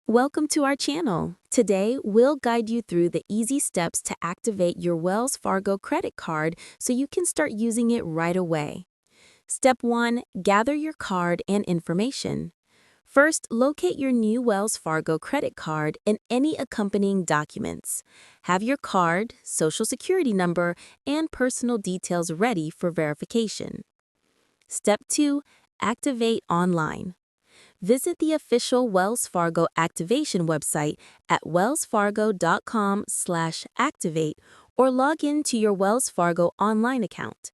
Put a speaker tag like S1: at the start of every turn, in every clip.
S1: Welcome to our channel. Today, we'll guide you through the easy steps to activate your Wells Fargo credit card so you can start using it right away. Step 1. Gather your card and information. First, locate your new Wells Fargo credit card and any accompanying documents. Have your card, social security number, and personal details ready for verification. Step 2. Activate online. Visit the official Wells Fargo activation website at wellsfargo.com/activate or log in to your Wells Fargo online account.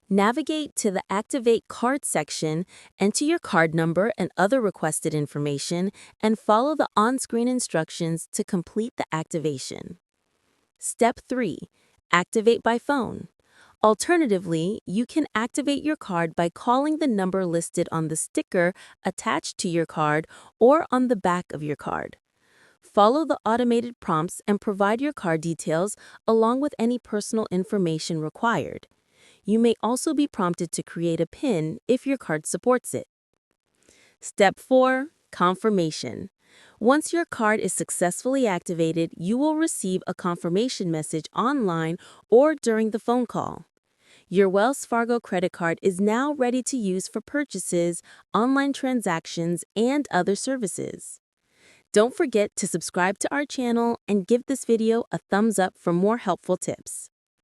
S1: Navigate to the Activate Card section, enter your card number and other requested information, and follow the on-screen instructions to complete the activation. Step 3. Activate by phone. Alternatively, you can activate your card by calling the number listed on the sticker attached to your card or on the back of your card. Follow the automated prompts and provide your card details along with any personal information required. You may also be prompted to create a PIN if your card supports it. Step 4. Confirmation. Once your card is successfully activated, you will receive a confirmation message online or during the phone call. Your Wells Fargo credit card is now ready to use for purchases, online transactions, and other services. Don't forget to subscribe to our channel and give this video a thumbs up for more helpful tips.